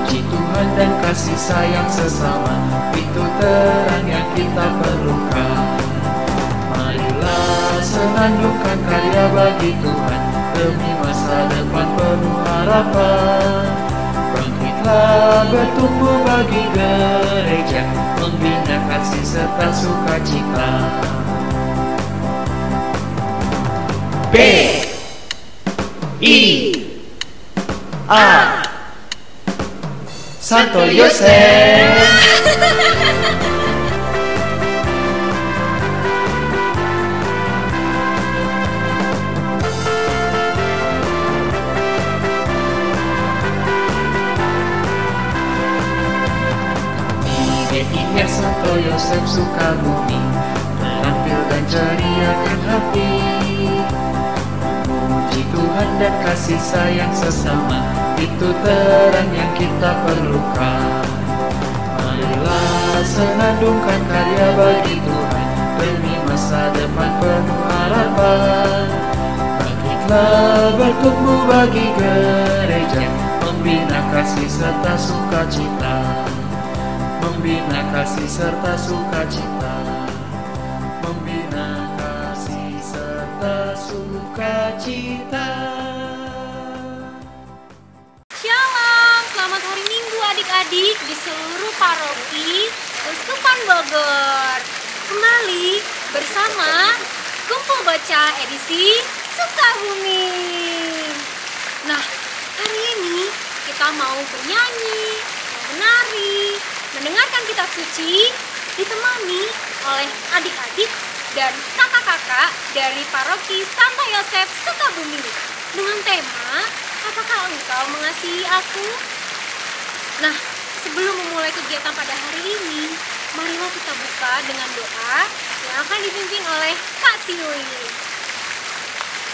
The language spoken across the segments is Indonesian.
Puji Tuhan dan kasih sayang sesama, itu terang yang kita perlukan. Marilah senandungkan karya bagi Tuhan, demi masa depan penuh harapan. Bangkitlah bertumbuh bagi gereja, membina kasih serta sukacita. B-I-A Santo Yosef. BIA Santo Yosef Sukabumi, terampil dan ceriakan hati. Puji Tuhan dan kasih sayang sesama, itu terang yang kita perlukan. Marilah senandungkan karya bagi Tuhan, demi masa depan penuh harapan. Bangkitlah bertumbuh bagi gereja, membina kasih serta sukacita. Membina kasih serta sukacita. Membina kasih serta sukacita. Shalom, selamat hari Minggu adik-adik di seluruh paroki Uskupan Bogor. Kembali bersama Kumpul Bocah edisi Sukabumi. Nah, hari ini kita mau bernyanyi, menari, mendengarkan kitab suci, ditemani oleh adik-adik dan kakak-kakak dari paroki Santo Yosef Sukabumi dengan tema "Apakah engkau mengasihi aku?" Nah, sebelum memulai kegiatan pada hari ini, marilah kita buka dengan doa yang akan dipimpin oleh Kak Siwi.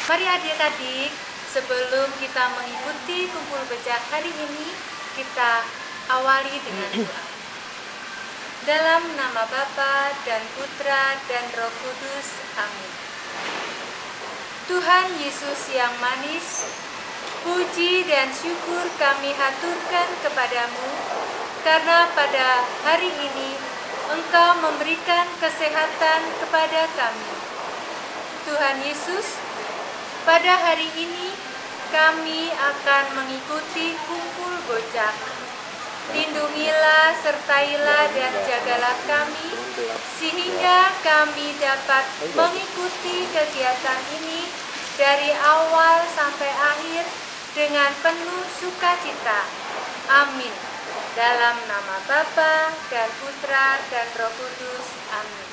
Mari adik-adik, sebelum kita mengikuti kumpul bocah hari ini, kita awali dengan doa. Dalam nama Bapa dan Putra dan Roh Kudus, amin. Tuhan Yesus yang manis, puji dan syukur kami haturkan kepadamu, karena pada hari ini Engkau memberikan kesehatan kepada kami. Tuhan Yesus, pada hari ini kami akan mengikuti kumpul bocah. Lindungilah, sertailah, dan jagalah kami, sehingga kami dapat mengikuti kegiatan ini dari awal sampai akhir dengan penuh sukacita. Amin. Dalam nama Bapa dan Putra dan Roh Kudus. Amin.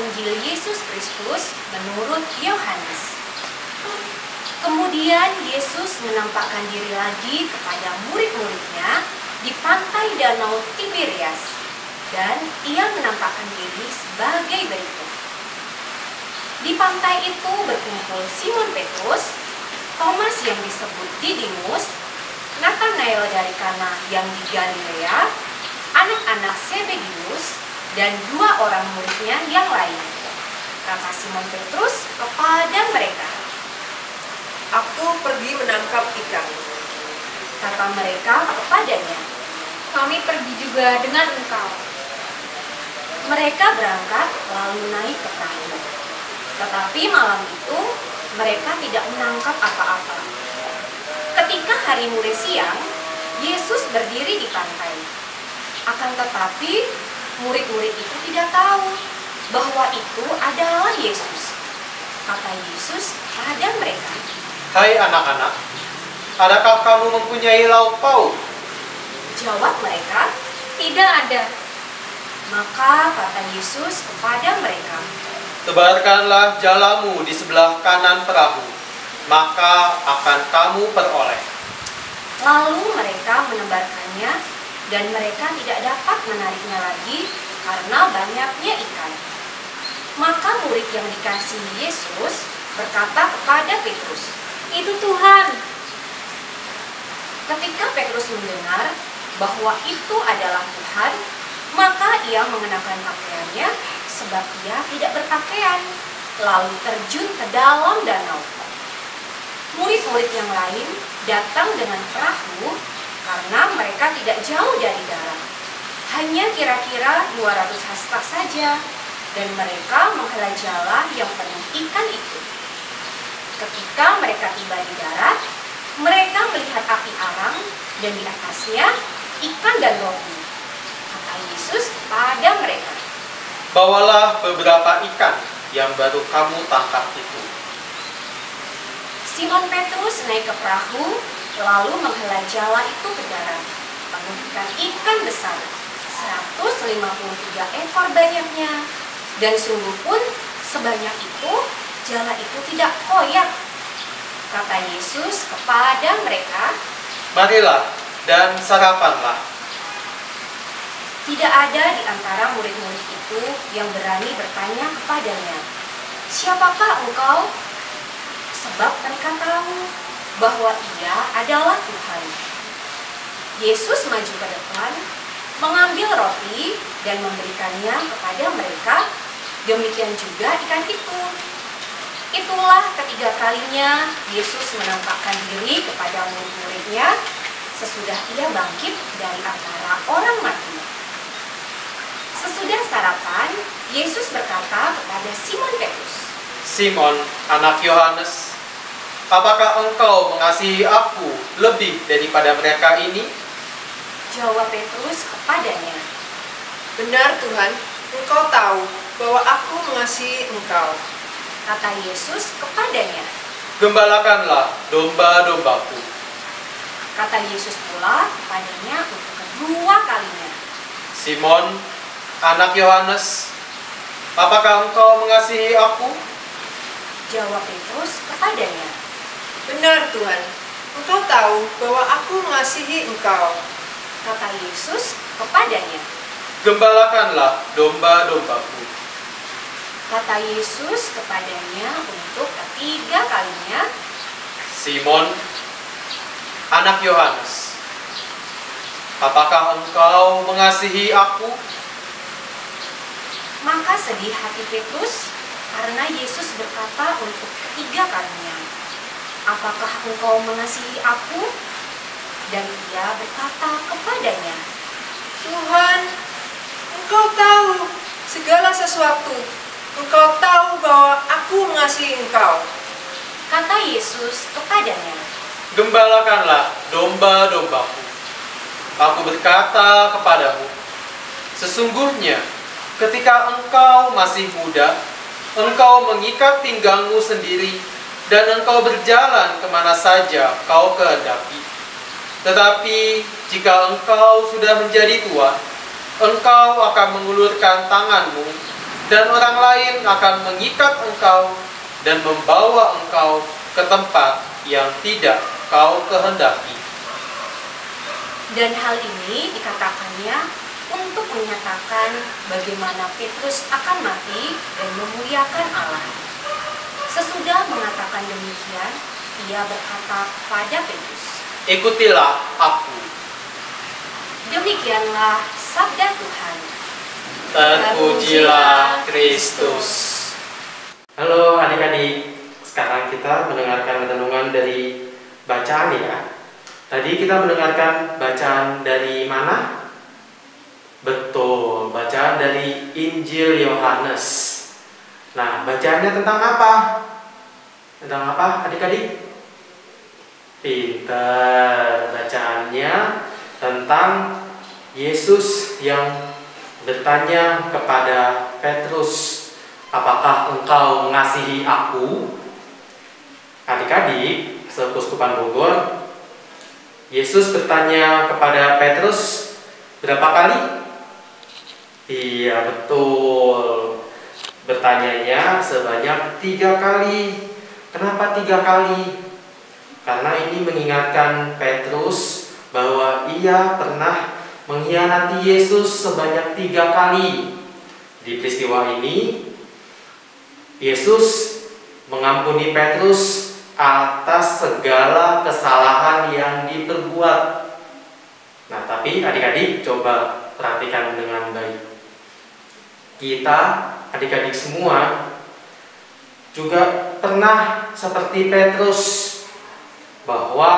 Injil Yesus Kristus menurut Yohanes. Kemudian Yesus menampakkan diri lagi kepada murid-muridnya di pantai Danau Tiberias, dan ia menampakkan diri sebagai berikut. Di pantai itu berkumpul Simon Petrus, Thomas yang disebut Didimus, Nathanael dari Kana yang di Galilea, anak-anak Zebedius, dan 2 orang muridnya yang lain. Kata Simon Petrus kepada mereka, "Aku pergi menangkap ikan." kata mereka kepadanya, Kami pergi juga dengan engkau. mereka berangkat lalu naik ke perahu. Tetapi malam itu mereka tidak menangkap apa-apa. Ketika hari mulai siang, Yesus berdiri di pantai. Akan tetapi murid-murid itu tidak tahu bahwa itu adalah Yesus. Kata Yesus pada mereka, Hai anak-anak, adakah kamu mempunyai lauk pauk? jawab mereka. Tidak ada. Maka kata Yesus kepada mereka, Tebarkanlah jalamu di sebelah kanan perahu, maka akan kamu peroleh. lalu mereka menebarkannya, dan mereka tidak dapat menariknya lagi karena banyaknya ikan. Maka murid yang dikasihi Yesus berkata kepada Petrus, Itu Tuhan. ketika Petrus mendengar bahwa itu adalah Tuhan, maka ia mengenakan pakaiannya sebab ia tidak berpakaian, lalu terjun ke dalam danau. Murid-murid yang lain datang dengan perahu karena mereka tidak jauh dari darat, hanya kira-kira 200 hasta saja, dan mereka menghela jala yang penuh ikan itu. Ketika mereka tiba di darat, mereka melihat api arang dan di atasnya ikan dan roti. Kata Yesus kepada mereka, Bawalah beberapa ikan yang baru kamu tangkap itu. Simon Petrus naik ke perahu, lalu menghela jala itu ke darat, menemukan ikan besar, 153 ekor banyaknya, dan sungguh pun sebanyak itu, jala itu tidak koyak. Kata Yesus kepada mereka, Marilah dan sarapanlah. tidak ada di antara murid-murid itu yang berani bertanya kepadanya, "Siapakah engkau?" Sebab mereka tahu bahwa ia adalah Tuhan. Yesus maju ke depan, mengambil roti dan memberikannya kepada mereka, demikian juga ikan itu. Itulah ketiga kalinya Yesus menampakkan diri kepada murid-muridnya sesudah ia bangkit dari antara orang mati. Sesudah sarapan, Yesus berkata kepada Simon Petrus, Simon, anak Yohanes, apakah engkau mengasihi aku lebih daripada mereka ini? jawab Petrus kepadanya, "Benar Tuhan, Engkau tahu bahwa aku mengasihi Engkau." kata Yesus kepadanya. Gembalakanlah domba-dombaku. Kata Yesus pula kepadanya untuk kedua kalinya, Simon, anak Yohanes, apakah engkau mengasihi aku? jawab Petrus kepadanya. "Benar Tuhan, Engkau tahu bahwa aku mengasihi Engkau." Kata Yesus kepadanya. Gembalakanlah domba-dombaku. Kata Yesus kepadanya untuk ketiga kalinya, Simon, anak Yohanes, apakah engkau mengasihi aku? maka sedih hati Petrus karena Yesus berkata untuk ketiga kalinya, "Apakah engkau mengasihi aku?" Dan ia berkata kepadanya, "Tuhan, Engkau tahu segala sesuatu. Engkau tahu bahwa aku mengasihi Engkau." Kata Yesus kepadanya, Gembalakanlah domba-dombaku. Aku berkata kepadamu, sesungguhnya ketika engkau masih muda, engkau mengikat pinggangmu sendiri, dan engkau berjalan kemana saja kau kehendaki. Tetapi jika engkau sudah menjadi tua, engkau akan mengulurkan tanganmu, dan orang lain akan mengikat engkau dan membawa engkau ke tempat yang tidak kau kehendaki. Dan hal ini dikatakannya untuk menyatakan bagaimana Petrus akan mati dan memuliakan Allah. Sesudah mengatakan demikian, ia berkata kepada Petrus, "Ikutilah aku." Demikianlah sabda Tuhan. Terpujilah Kristus. Halo adik-adik, sekarang kita mendengarkan renungan dari bacaan ya. Tadi kita mendengarkan bacaan dari mana? Betul, bacaan dari Injil Yohanes. Nah, bacaannya tentang apa? Tentang apa adik-adik? Pintar, bacaannya tentang Yesus yang bertanya kepada Petrus, "Apakah engkau mengasihi aku?" Adik-adik, Seuskupan Bogor, Yesus bertanya kepada Petrus berapa kali? Iya, betul. Bertanyanya sebanyak 3 kali. Kenapa 3 kali? Karena ini mengingatkan Petrus bahwa ia pernah mengkhianati Yesus sebanyak 3 kali. Di peristiwa ini, Yesus mengampuni Petrus atas segala kesalahan yang diperbuat. Nah, tapi adik-adik coba perhatikan dengan baik. Kita, adik-adik semua, juga pernah seperti Petrus, bahwa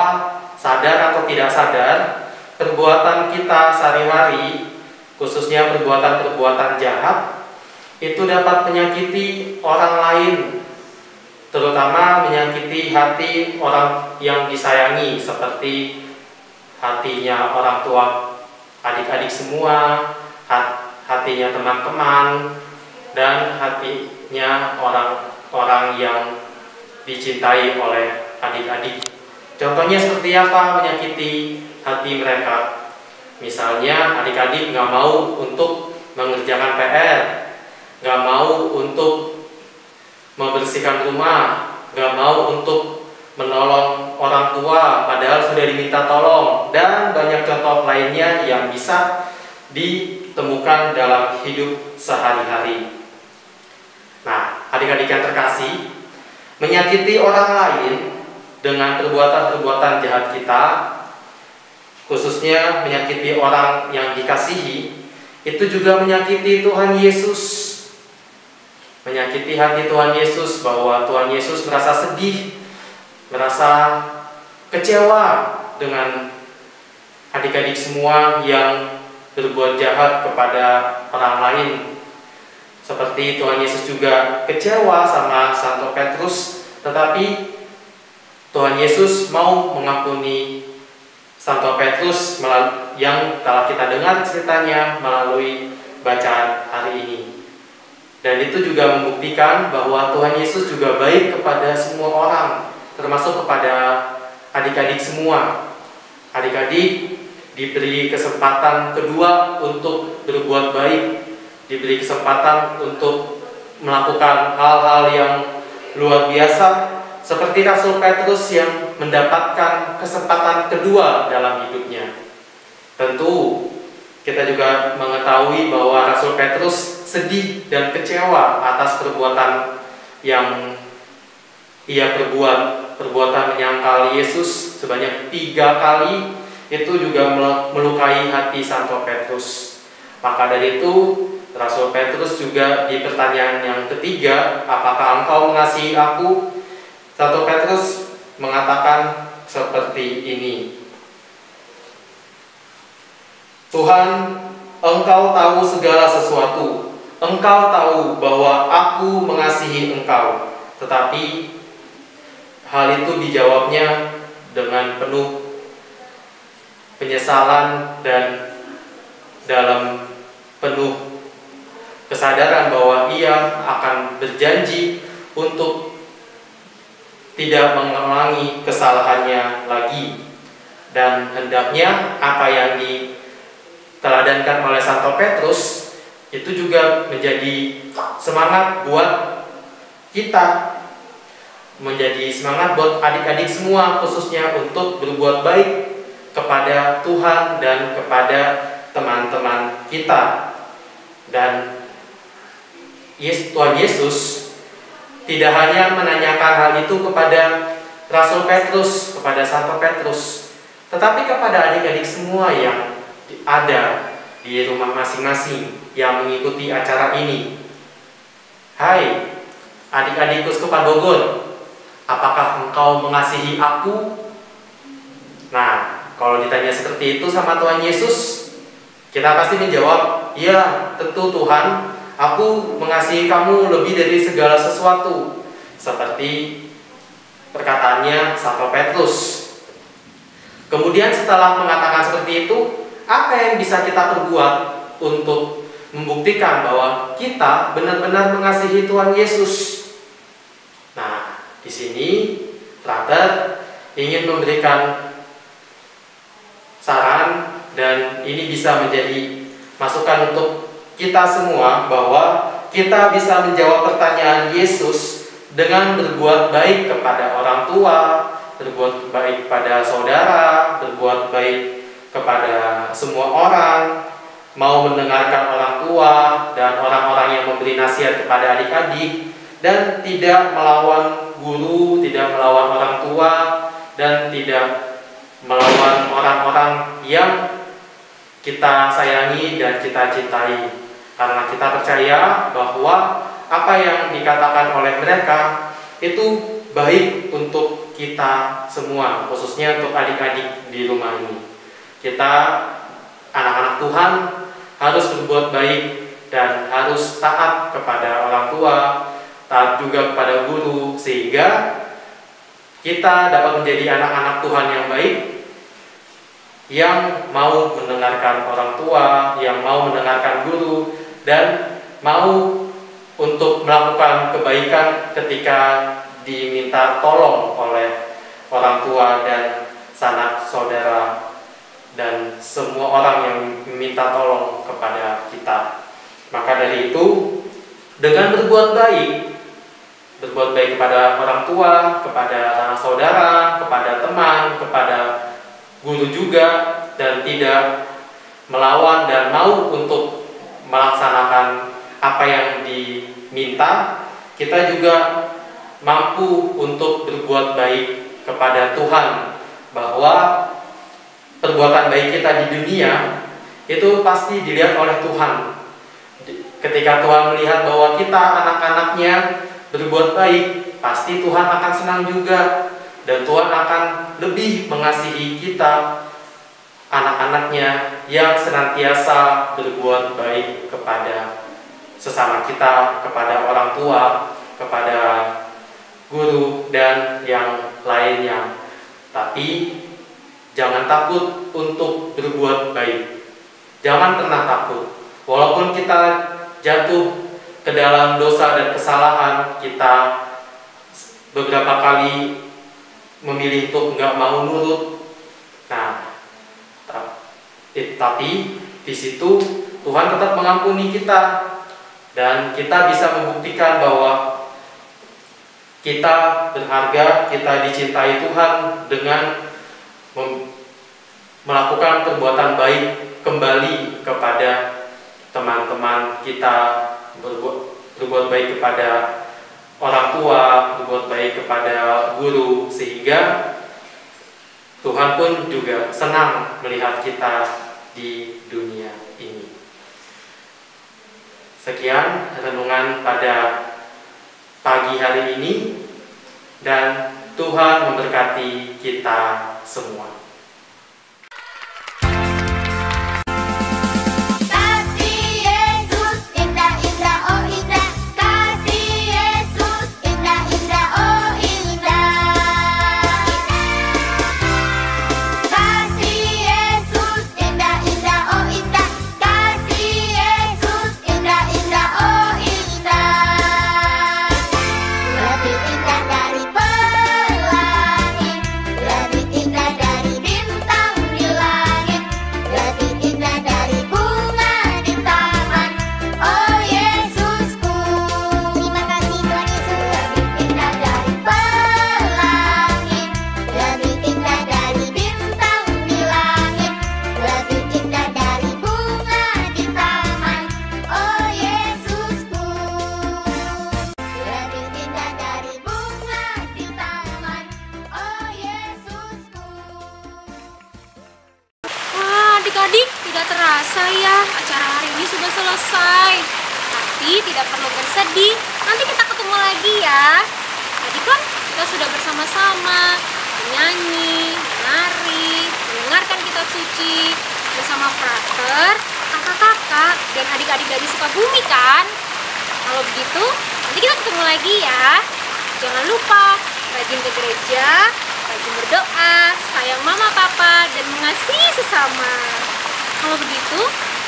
sadar atau tidak sadar, perbuatan kita sehari-hari, khususnya perbuatan-perbuatan jahat, itu dapat menyakiti orang lain, terutama menyakiti hati orang yang disayangi, seperti hatinya orang tua adik-adik semua, hatinya teman-teman, dan hatinya orang-orang yang dicintai oleh adik-adik. Contohnya seperti apa menyakiti hati mereka? Misalnya adik-adik nggak mau untuk mengerjakan PR, nggak mau untuk membersihkan rumah, nggak mau untuk menolong orang tua padahal sudah diminta tolong, dan banyak contoh lainnya yang bisa ditemukan dalam hidup sehari-hari. Nah, adik-adik yang terkasih, menyakiti orang lain dengan perbuatan-perbuatan jahat kita, khususnya menyakiti orang yang dikasihi, itu juga menyakiti Tuhan Yesus. Menyakiti hati Tuhan Yesus, bahwa Tuhan Yesus merasa sedih, merasa kecewa dengan adik-adik semua yang berbuat jahat kepada orang lain. Seperti Tuhan Yesus juga kecewa sama Santo Petrus, tetapi Tuhan Yesus mau mengampuni Santo Petrus yang telah kita dengar ceritanya melalui bacaan hari ini. Dan itu juga membuktikan bahwa Tuhan Yesus juga baik kepada semua orang, termasuk kepada adik-adik semua. Adik-adik diberi kesempatan kedua untuk berbuat baik, diberi kesempatan untuk melakukan hal-hal yang luar biasa, seperti Rasul Petrus yang mendapatkan kesempatan kedua dalam hidupnya. Tentu kita juga mengetahui bahwa Rasul Petrus sedih dan kecewa atas perbuatan yang ia perbuat. Perbuatan menyangkal Yesus sebanyak 3 kali itu juga melukai hati Santo Petrus. Maka dari itu Rasul Petrus juga di pertanyaan yang ketiga, "Apakah engkau mengasihi aku?" Santo Petrus mengatakan seperti ini, "Tuhan, engkau tahu segala sesuatu. Engkau tahu bahwa aku mengasihi engkau." Tetapi hal itu dijawabnya dengan penuh penyesalan dan dalam penuh kesadaran bahwa ia akan berjanji untuk tidak mengulangi kesalahannya lagi. Dan hendaknya apa yang diteladankan oleh Santo Petrus itu juga menjadi semangat buat kita, menjadi semangat buat adik-adik semua khususnya untuk berbuat baik kepada Tuhan dan kepada teman-teman kita. Dan Tuhan Yesus tidak hanya menanyakan hal itu kepada Rasul Petrus, kepada Santo Petrus, tetapi kepada adik-adik semua yang ada di rumah masing-masing yang mengikuti acara ini. Hai adik-adik Kuskupan Bogor, apakah engkau mengasihi aku? Nah, kalau ditanya seperti itu sama Tuhan Yesus, kita pasti menjawab, ya tentu Tuhan, aku mengasihi kamu lebih dari segala sesuatu, seperti perkataannya Santo Petrus. Kemudian setelah mengatakan seperti itu, apa yang bisa kita perbuat untuk membuktikan bahwa kita benar-benar mengasihi Tuhan Yesus? Nah, di sini Frater ingin memberikan saran, dan ini bisa menjadi masukan untuk kita semua bahwa kita bisa menjawab pertanyaan Yesus dengan berbuat baik kepada orang tua, berbuat baik kepada saudara, berbuat baik kepada semua orang, mau mendengarkan orang tua dan orang-orang yang memberi nasihat kepada adik-adik, dan tidak melawan guru, tidak melawan orang tua, dan tidak melawan orang-orang yang kita sayangi dan kita cintai. Karena kita percaya bahwa apa yang dikatakan oleh mereka itu baik untuk kita semua, khususnya untuk adik-adik di rumah ini. Kita anak-anak Tuhan harus berbuat baik dan harus taat kepada orang tua, taat juga kepada guru, sehingga kita dapat menjadi anak-anak Tuhan yang baik, yang mau mendengarkan orang tua, yang mau mendengarkan guru, dan mau untuk melakukan kebaikan ketika diminta tolong oleh orang tua dan sanak saudara dan semua orang yang meminta tolong kepada kita. Maka dari itu, dengan berbuat baik kepada orang tua, kepada sanak saudara, kepada teman, kepada guru juga, dan tidak melawan dan mau untuk melaksanakan apa yang diminta, kita juga mampu untuk berbuat baik kepada Tuhan, bahwa perbuatan baik kita di dunia itu pasti dilihat oleh Tuhan. Ketika Tuhan melihat bahwa kita anak-anaknya berbuat baik, pasti Tuhan akan senang juga, dan Tuhan akan lebih mengasihi kita, anak-anaknya yang senantiasa berbuat baik kepada sesama kita, kepada orang tua, kepada guru, dan yang lainnya. Tapi jangan takut untuk berbuat baik. Jangan pernah takut. Walaupun kita jatuh ke dalam dosa dan kesalahan, kita beberapa kali memilih untuk nggak mau nurut. Nah, tapi di situ Tuhan tetap mengampuni kita, dan kita bisa membuktikan bahwa kita berharga, kita dicintai Tuhan dengan melakukan perbuatan baik kembali kepada teman-teman kita, berbuat baik kepada orang tua, berbuat baik kepada guru, sehingga Tuhan pun juga senang melihat kita di dunia ini. Sekian renungan pada pagi hari ini, dan Tuhan memberkati kita semua. Lebih indah dari pelangi, lebih indah dari Adik-adik, tidak terasa ya, acara hari ini sudah selesai. Tapi tidak perlu bersedih, nanti kita ketemu lagi ya. Tadi kan kita sudah bersama-sama menyanyi, menari, mendengarkan kitab suci bersama frater, kakak-kakak, dan adik-adik dari Sukabumi kan? Kalau begitu, nanti kita ketemu lagi ya. Jangan lupa rajin ke gereja, rajin berdoa, sayang mama papa, dan mengasihi sesama. Kalau begitu,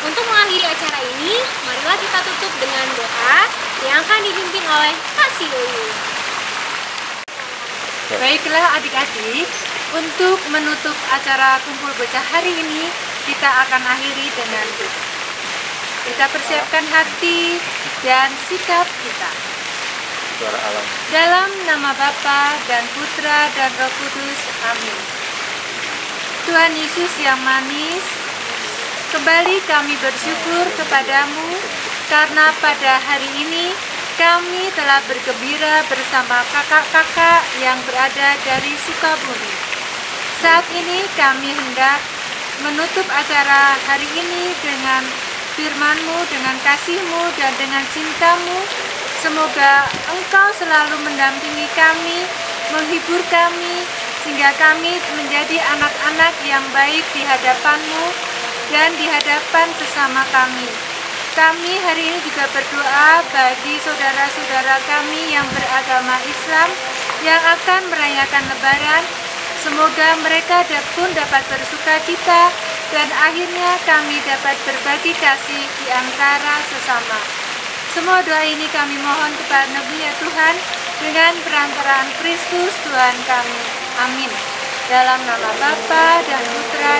untuk mengakhiri acara ini, marilah kita tutup dengan doa yang akan dipimpin oleh Kak Siuyu. Baiklah adik-adik, untuk menutup acara kumpul bocah hari ini, kita akan akhiri dengan doa. Kita persiapkan hati dan sikap kita. Dalam nama Bapa dan Putra dan Roh Kudus, amin. Tuhan Yesus yang manis, kembali kami bersyukur kepadamu karena pada hari ini kami telah bergembira bersama kakak-kakak yang berada dari Sukabumi. Saat ini kami hendak menutup acara hari ini dengan firman-Mu, dengan kasih-Mu, dan dengan cinta-Mu. Semoga Engkau selalu mendampingi kami, menghibur kami, sehingga kami menjadi anak-anak yang baik di hadapan-Mu dan di hadapan sesama kami. Kami hari ini juga berdoa bagi saudara-saudara kami yang beragama Islam yang akan merayakan Lebaran. Semoga mereka pun dapat bersukacita dan akhirnya kami dapat berbagi kasih di antara sesama. Semua doa ini kami mohon kepada-Mu ya Tuhan, dengan perantaraan Kristus Tuhan kami. Amin. Dalam nama Bapa dan Putra